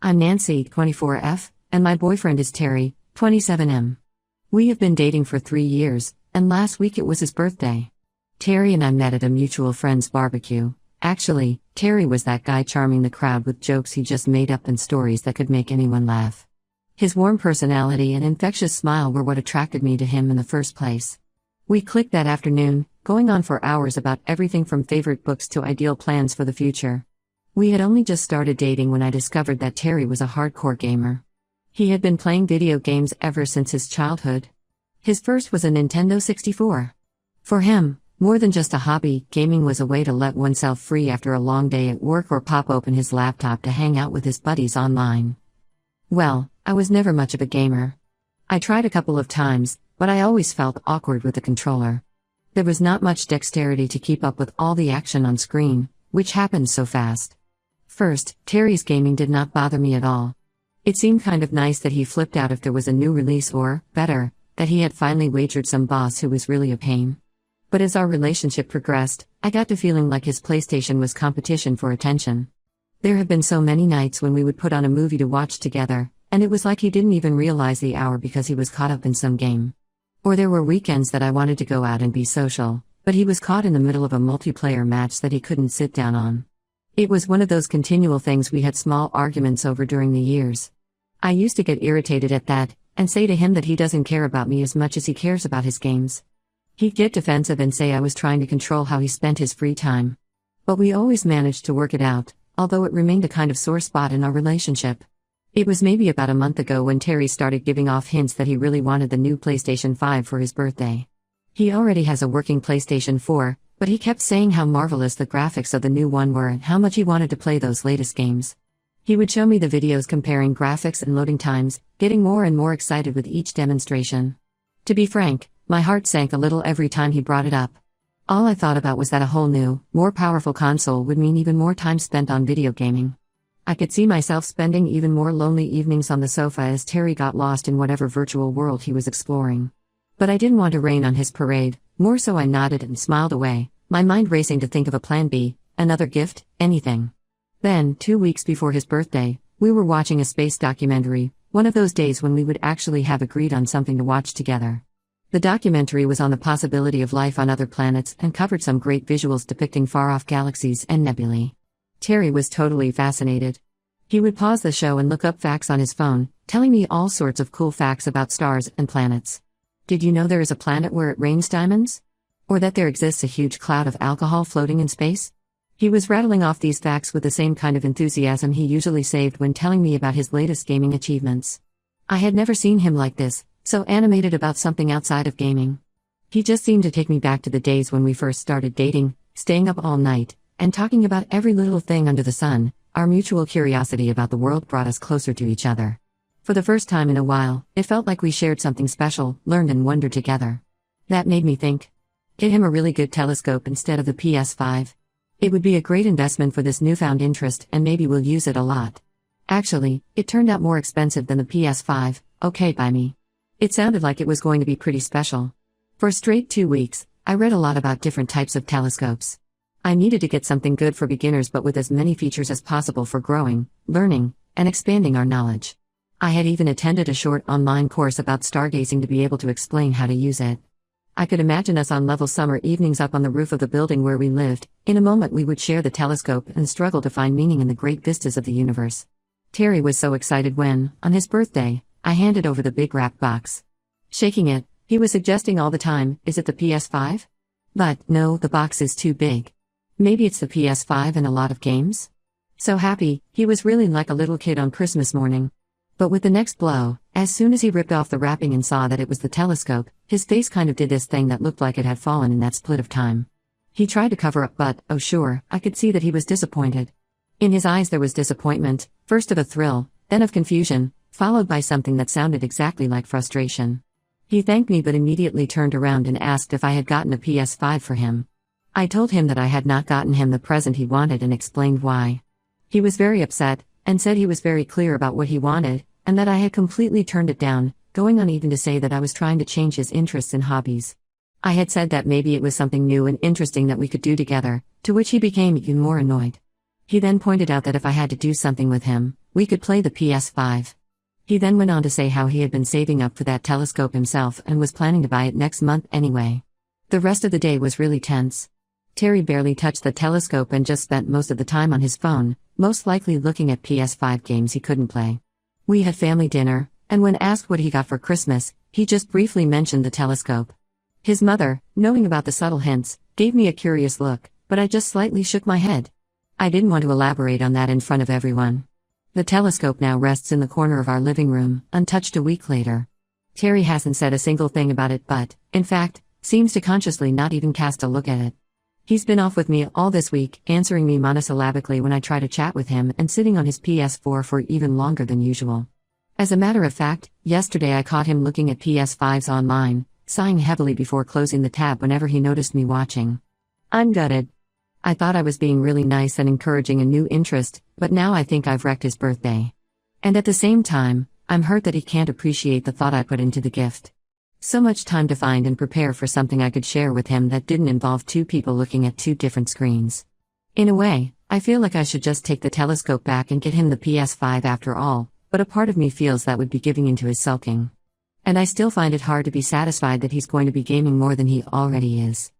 I'm Nancy, 24F, and my boyfriend is Terry, 27M. We have been dating for 3 years, and last week it was his birthday. Terry and I met at a mutual friend's barbecue. Actually, Terry was that guy charming the crowd with jokes he just made up and stories that could make anyone laugh. His warm personality and infectious smile were what attracted me to him in the first place. We clicked that afternoon, going on for hours about everything from favorite books to ideal plans for the future. We had only just started dating when I discovered that Terry was a hardcore gamer. He had been playing video games ever since his childhood. His first was a Nintendo 64. For him, more than just a hobby, gaming was a way to let oneself free after a long day at work or pop open his laptop to hang out with his buddies online. Well, I was never much of a gamer. I tried a couple of times, but I always felt awkward with the controller. There was not much dexterity to keep up with all the action on screen, which happened so fast. First, Terry's gaming did not bother me at all. It seemed kind of nice that he flipped out if there was a new release or, better, that he had finally wagered some boss who was really a pain. But as our relationship progressed, I got to feeling like his PlayStation was competition for attention. There have been so many nights when we would put on a movie to watch together, and it was like he didn't even realize the hour because he was caught up in some game. Or there were weekends that I wanted to go out and be social, but he was caught in the middle of a multiplayer match that he couldn't sit down on. It was one of those continual things we had small arguments over during the years. I used to get irritated at that, and say to him that he doesn't care about me as much as he cares about his games. He'd get defensive and say I was trying to control how he spent his free time. But we always managed to work it out, although it remained a kind of sore spot in our relationship. It was maybe about a month ago when Terry started giving off hints that he really wanted the new PlayStation 5 for his birthday. He already has a working PlayStation 4, but he kept saying how marvelous the graphics of the new one were and how much he wanted to play those latest games. He would show me the videos comparing graphics and loading times, getting more and more excited with each demonstration. To be frank, my heart sank a little every time he brought it up. All I thought about was that a whole new, more powerful console would mean even more time spent on video gaming. I could see myself spending even more lonely evenings on the sofa as Terry got lost in whatever virtual world he was exploring. But I didn't want to rain on his parade, more so I nodded and smiled away, my mind racing to think of a plan B, another gift, anything. Then, 2 weeks before his birthday, we were watching a space documentary, one of those days when we would actually have agreed on something to watch together. The documentary was on the possibility of life on other planets and covered some great visuals depicting far-off galaxies and nebulae. Terry was totally fascinated. He would pause the show and look up facts on his phone, telling me all sorts of cool facts about stars and planets. Did you know there is a planet where it rains diamonds? Or that there exists a huge cloud of alcohol floating in space? He was rattling off these facts with the same kind of enthusiasm he usually saved when telling me about his latest gaming achievements. I had never seen him like this, so animated about something outside of gaming. He just seemed to take me back to the days when we first started dating, staying up all night, and talking about every little thing under the sun. Our mutual curiosity about the world brought us closer to each other. For the first time in a while, it felt like we shared something special, learned and wondered together. That made me think. Get him a really good telescope instead of the PS5. It would be a great investment for this newfound interest and maybe we'll use it a lot. Actually, it turned out more expensive than the PS5, okay by me. It sounded like it was going to be pretty special. For a straight 2 weeks, I read a lot about different types of telescopes. I needed to get something good for beginners but with as many features as possible for growing, learning, and expanding our knowledge. I had even attended a short online course about stargazing to be able to explain how to use it. I could imagine us on level summer evenings up on the roof of the building where we lived. In a moment we would share the telescope and struggle to find meaning in the great vistas of the universe. Terry was so excited when, on his birthday, I handed over the big wrap box. Shaking it, he was suggesting all the time, "Is it the PS5? But, no, the box is too big. Maybe it's the PS5 and a lot of games?" So happy, he was really like a little kid on Christmas morning. But with the next blow, as soon as he ripped off the wrapping and saw that it was the telescope, his face kind of did this thing that looked like it had fallen in that split of time. He tried to cover up but, oh sure, I could see that he was disappointed. In his eyes there was disappointment, first of a thrill, then of confusion, followed by something that sounded exactly like frustration. He thanked me but immediately turned around and asked if I had gotten a PS5 for him. I told him that I had not gotten him the present he wanted and explained why. He was very upset, and said he was very clear about what he wanted, and that I had completely turned it down, going on even to say that I was trying to change his interests and hobbies. I had said that maybe it was something new and interesting that we could do together, to which he became even more annoyed. He then pointed out that if I had to do something with him, we could play the PS5. He then went on to say how he had been saving up for that telescope himself and was planning to buy it next month anyway. The rest of the day was really tense. Terry barely touched the telescope and just spent most of the time on his phone, most likely looking at PS5 games he couldn't play. We had family dinner, and when asked what he got for Christmas, he just briefly mentioned the telescope. His mother, knowing about the subtle hints, gave me a curious look, but I just slightly shook my head. I didn't want to elaborate on that in front of everyone. The telescope now rests in the corner of our living room, untouched a week later. Terry hasn't said a single thing about it but, in fact, seems to consciously not even cast a look at it. He's been off with me all this week, answering me monosyllabically when I try to chat with him and sitting on his PS4 for even longer than usual. As a matter of fact, yesterday I caught him looking at PS5s online, sighing heavily before closing the tab whenever he noticed me watching. I'm gutted. I thought I was being really nice and encouraging a new interest, but now I think I've wrecked his birthday. And at the same time, I'm hurt that he can't appreciate the thought I put into the gift. So much time to find and prepare for something I could share with him that didn't involve two people looking at two different screens. In a way, I feel like I should just take the telescope back and get him the PS5 after all, but a part of me feels that would be giving into his sulking. And I still find it hard to be satisfied that he's going to be gaming more than he already is.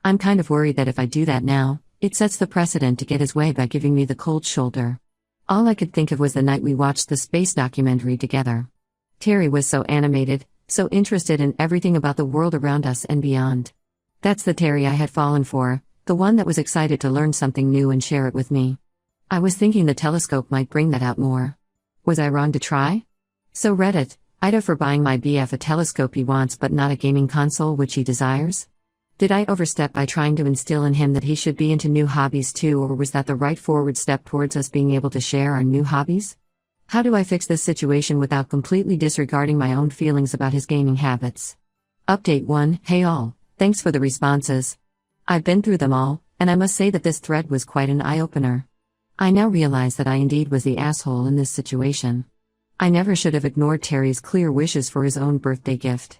I'm kind of worried that if I do that now, it sets the precedent to get his way by giving me the cold shoulder. All I could think of was the night we watched the space documentary together. Terry was so animated, so interested in everything about the world around us and beyond. That's the Terry I had fallen for, the one that was excited to learn something new and share it with me. I was thinking the telescope might bring that out more. Was I wrong to try? So Reddit, Ida for buying my BF a telescope he wants but not a gaming console which he desires? Did I overstep by trying to instill in him that he should be into new hobbies too, or was that the right forward step towards us being able to share our new hobbies? How do I fix this situation without completely disregarding my own feelings about his gaming habits? Update 1. Hey all, thanks for the responses. I've been through them all, and I must say that this thread was quite an eye-opener. I now realize that I indeed was the asshole in this situation. I never should have ignored Terry's clear wishes for his own birthday gift.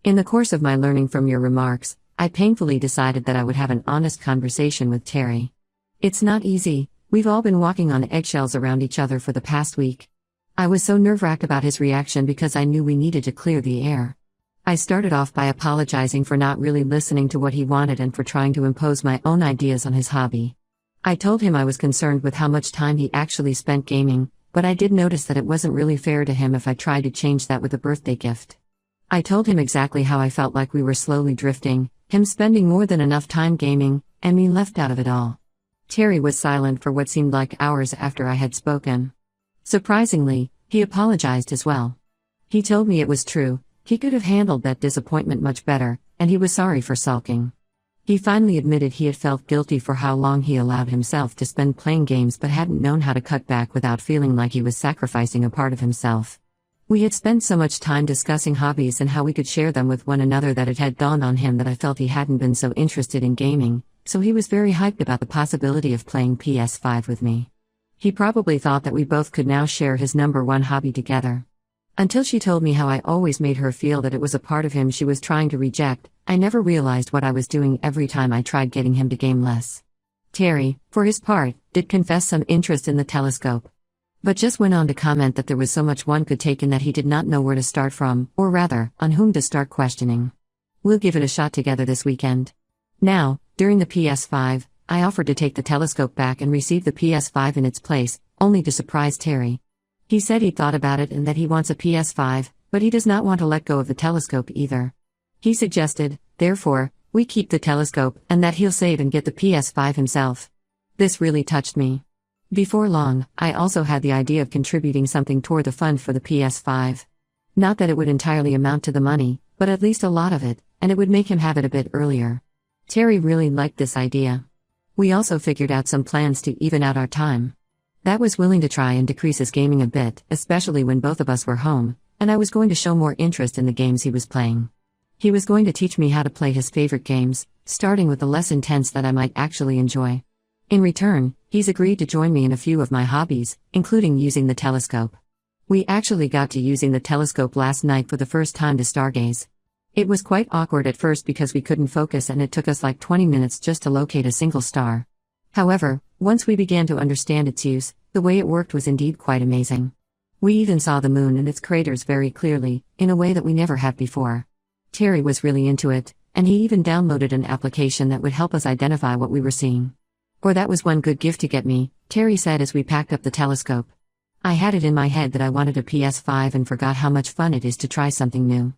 In the course of my learning from your remarks, I painfully decided that I would have an honest conversation with Terry. It's not easy, we've all been walking on eggshells around each other for the past week. I was so nerve-wracked about his reaction because I knew we needed to clear the air. I started off by apologizing for not really listening to what he wanted and for trying to impose my own ideas on his hobby. I told him I was concerned with how much time he actually spent gaming, but I did notice that it wasn't really fair to him if I tried to change that with a birthday gift. I told him exactly how I felt like we were slowly drifting, him spending more than enough time gaming, and me left out of it all. Terry was silent for what seemed like hours after I had spoken. Surprisingly, he apologized as well. He told me it was true, he could have handled that disappointment much better, and he was sorry for sulking. He finally admitted he had felt guilty for how long he allowed himself to spend playing games but hadn't known how to cut back without feeling like he was sacrificing a part of himself. We had spent so much time discussing hobbies and how we could share them with one another that it had dawned on him that I felt he hadn't been so interested in gaming, so he was very hyped about the possibility of playing PS5 with me. He probably thought that we both could now share his number one hobby together. Until she told me how I always made her feel that it was a part of him she was trying to reject, I never realized what I was doing every time I tried getting him to game less. Terry, for his part, did confess some interest in the telescope, but just went on to comment that there was so much one could take in that he did not know where to start from, or rather, on whom to start questioning. We'll give it a shot together this weekend. Now, during the PS5, I offered to take the telescope back and receive the PS5 in its place, only to surprise Terry. He said he'd thought about it and that he wants a PS5, but he does not want to let go of the telescope either. He suggested, therefore, we keep the telescope and that he'll save and get the PS5 himself. This really touched me. Before long, I also had the idea of contributing something toward the fund for the PS5. Not that it would entirely amount to the money, but at least a lot of it, and it would make him have it a bit earlier. Terry really liked this idea. We also figured out some plans to even out our time. That was willing to try and decrease his gaming a bit, especially when both of us were home, and I was going to show more interest in the games he was playing. He was going to teach me how to play his favorite games, starting with the less intense that I might actually enjoy. In return, he's agreed to join me in a few of my hobbies, including using the telescope. We actually got to using the telescope last night for the first time to stargaze. It was quite awkward at first because we couldn't focus and it took us like 20 minutes just to locate a single star. However, once we began to understand its use, The way it worked was indeed quite amazing. We even saw the moon and its craters very clearly, in a way that we never have before. Terry was really into it, and he even downloaded an application that would help us identify what we were seeing. Or that was one good gift to get me, Terry said as we packed up the telescope. I had it in my head that I wanted a PS5 and forgot how much fun it is to try something new.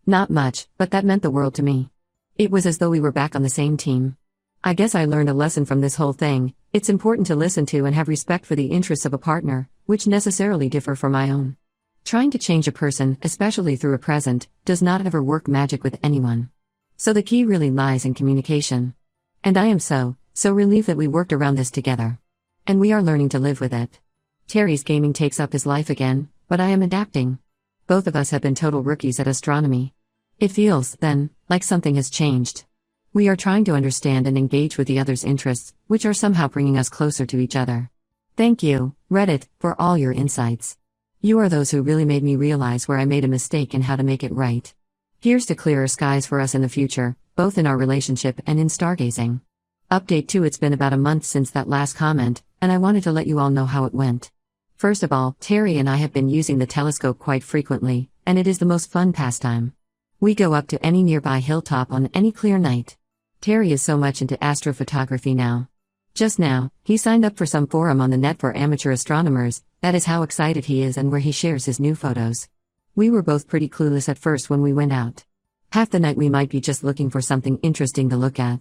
Not much, but that meant the world to me. It was as though we were back on the same team. I guess I learned a lesson from this whole thing. It's important to listen to and have respect for the interests of a partner, which necessarily differ from my own. Trying to change a person, especially through a present, does not ever work magic with anyone. So the key really lies in communication. And I am so relieved that we worked around this together. And we are learning to live with it. Terry's gaming takes up his life again, but I am adapting. Both of us have been total rookies at astronomy. It feels, then, like something has changed. We are trying to understand and engage with the other's interests, which are somehow bringing us closer to each other. Thank you, Reddit, for all your insights. You are those who really made me realize where I made a mistake and how to make it right. Here's to clearer skies for us in the future, both in our relationship and in stargazing. Update 2. It's been about a month since that last comment, and I wanted to let you all know how it went. First of all, Terry and I have been using the telescope quite frequently, and it is the most fun pastime. We go up to any nearby hilltop on any clear night. Terry is so much into astrophotography now. Just now, he signed up for some forum on the net for amateur astronomers. That is how excited he is and where he shares his new photos. We were both pretty clueless at first when we went out. Half the night we might be just looking for something interesting to look at.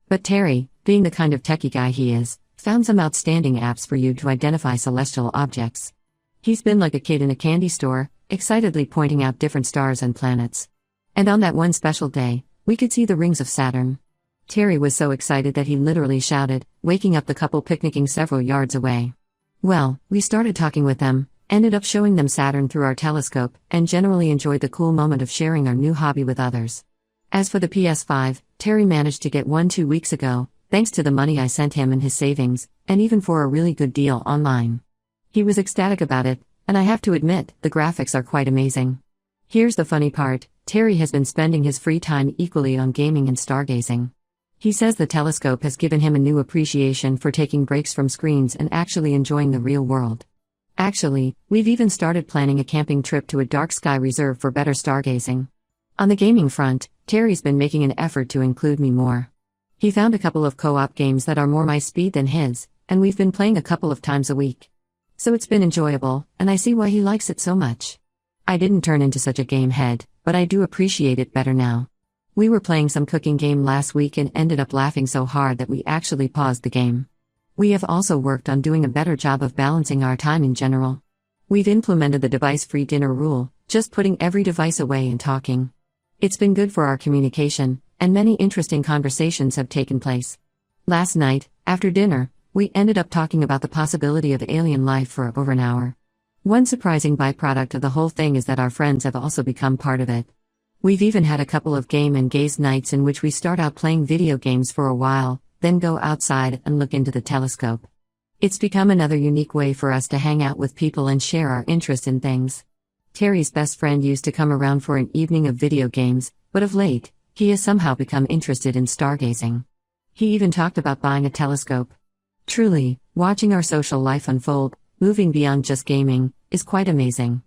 But Terry, being the kind of techie guy he is, found some outstanding apps for you to identify celestial objects. He's been like a kid in a candy store, excitedly pointing out different stars and planets. And on that one special day, we could see the rings of Saturn. Terry was so excited that he literally shouted, waking up the couple picnicking several yards away. Well, we started talking with them, ended up showing them Saturn through our telescope, and generally enjoyed the cool moment of sharing our new hobby with others. As for the PS5, Terry managed to get one 2 weeks ago, thanks to the money I sent him and his savings, and even for a really good deal online. He was ecstatic about it, and I have to admit, the graphics are quite amazing. Here's the funny part, Terry has been spending his free time equally on gaming and stargazing. He says the telescope has given him a new appreciation for taking breaks from screens and actually enjoying the real world. Actually, we've even started planning a camping trip to a dark sky reserve for better stargazing. On the gaming front, Terry's been making an effort to include me more. He found a couple of co-op games that are more my speed than his, and we've been playing a couple of times a week. So it's been enjoyable, and I see why he likes it so much. I didn't turn into such a game head, but I do appreciate it better now. We were playing some cooking game last week and ended up laughing so hard that we actually paused the game. We have also worked on doing a better job of balancing our time in general. We've implemented the device-free dinner rule, just putting every device away and talking. It's been good for our communication, and many interesting conversations have taken place. Last night, after dinner, we ended up talking about the possibility of alien life for over an hour. One surprising byproduct of the whole thing is that our friends have also become part of it. We've even had a couple of game and gaze nights in which we start out playing video games for a while, then go outside and look into the telescope. It's become another unique way for us to hang out with people and share our interest in things. Terry's best friend used to come around for an evening of video games, but of late, he has somehow become interested in stargazing. He even talked about buying a telescope. Truly, watching our social life unfold, moving beyond just gaming, is quite amazing.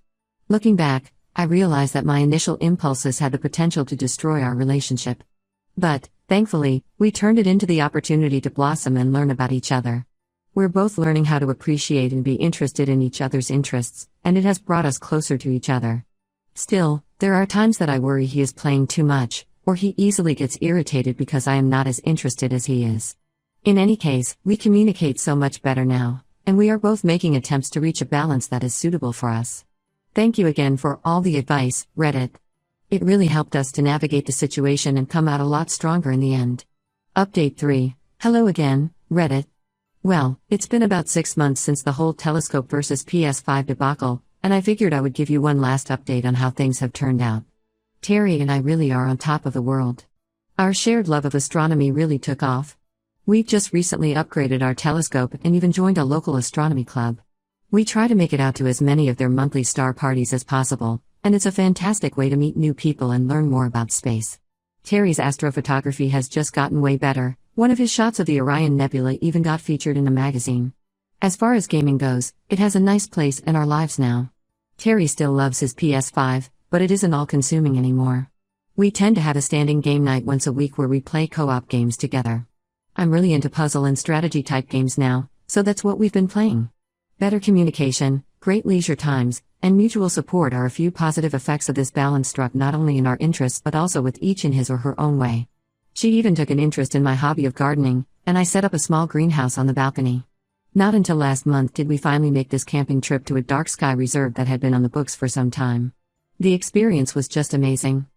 Looking back, I realized that my initial impulses had the potential to destroy our relationship. But, thankfully, we turned it into the opportunity to blossom and learn about each other. We're both learning how to appreciate and be interested in each other's interests, and it has brought us closer to each other. Still, there are times that I worry he is playing too much, or he easily gets irritated because I am not as interested as he is. In any case, we communicate so much better now, and we are both making attempts to reach a balance that is suitable for us. Thank you again for all the advice, Reddit. It really helped us to navigate the situation and come out a lot stronger in the end. Update 3. Hello again, Reddit. Well, it's been about 6 months since the whole telescope versus PS5 debacle, and I figured I would give you one last update on how things have turned out. Terry and I really are on top of the world. Our shared love of astronomy really took off. We've just recently upgraded our telescope and even joined a local astronomy club. We try to make it out to as many of their monthly star parties as possible, and it's a fantastic way to meet new people and learn more about space. Terry's astrophotography has just gotten way better. One of his shots of the Orion Nebula even got featured in a magazine. As far as gaming goes, it has a nice place in our lives now. Terry still loves his PS5, but it isn't all-consuming anymore. We tend to have a standing game night once a week where we play co-op games together. I'm really into puzzle and strategy type games now, so that's what we've been playing. Better communication, great leisure times, and mutual support are a few positive effects of this balance struck not only in our interests but also with each in his or her own way. She even took an interest in my hobby of gardening, and I set up a small greenhouse on the balcony. Not until last month did we finally make this camping trip to a dark sky reserve that had been on the books for some time. The experience was just amazing.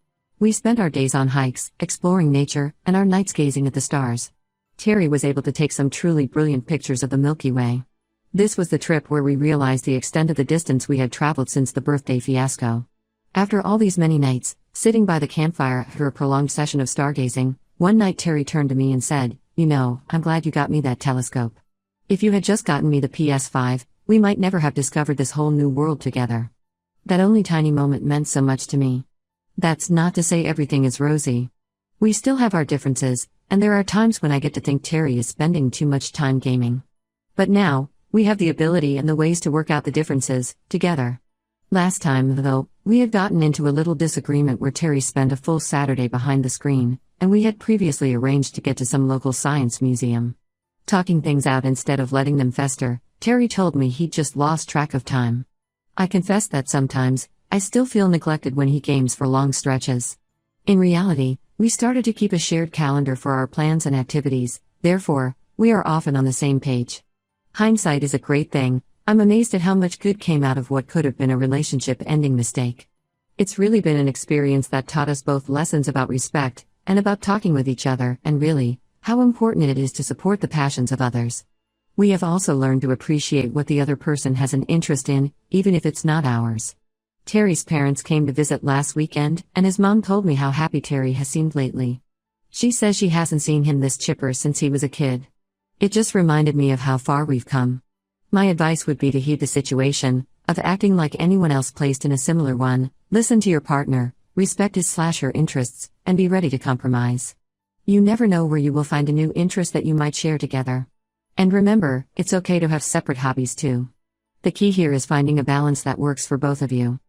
We spent our days on hikes, exploring nature, and our nights gazing at the stars. Terry was able to take some truly brilliant pictures of the Milky Way. This was the trip where we realized the extent of the distance we had traveled since the birthday fiasco. After all these many nights, sitting by the campfire after a prolonged session of stargazing, one night Terry turned to me and said, "You know, I'm glad you got me that telescope. If you had just gotten me the PS5, we might never have discovered this whole new world together." That only tiny moment meant so much to me. That's not to say everything is rosy. We still have our differences, and there are times when I get to think Terry is spending too much time gaming. But now, we have the ability and the ways to work out the differences, together. Last time, though, we had gotten into a little disagreement where Terry spent a full Saturday behind the screen, and we had previously arranged to get to some local science museum. Talking things out instead of letting them fester, Terry told me he'd just lost track of time. I confess that sometimes, I still feel neglected when he games for long stretches. In reality, we started to keep a shared calendar for our plans and activities, therefore, we are often on the same page. Hindsight is a great thing. I'm amazed at how much good came out of what could have been a relationship-ending mistake. It's really been an experience that taught us both lessons about respect, and about talking with each other, and really, how important it is to support the passions of others. We have also learned to appreciate what the other person has an interest in, even if it's not ours. Terry's parents came to visit last weekend, and his mom told me how happy Terry has seemed lately. She says she hasn't seen him this chipper since he was a kid. It just reminded me of how far we've come. My advice would be to heed the situation, of acting like anyone else placed in a similar one, listen to your partner, respect his/her interests, and be ready to compromise. You never know where you will find a new interest that you might share together. And remember, it's okay to have separate hobbies too. The key here is finding a balance that works for both of you.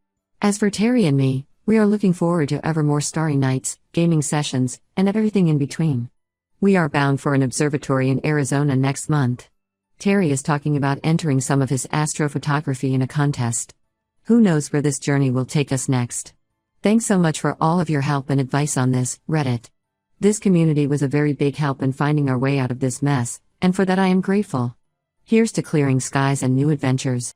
As for Terry and me, we are looking forward to ever more starry nights, gaming sessions, and everything in between. We are bound for an observatory in Arizona next month. Terry is talking about entering some of his astrophotography in a contest. Who knows where this journey will take us next? Thanks so much for all of your help and advice on this, Reddit. This community was a very big help in finding our way out of this mess, and for that I am grateful. Here's to clearing skies and new adventures.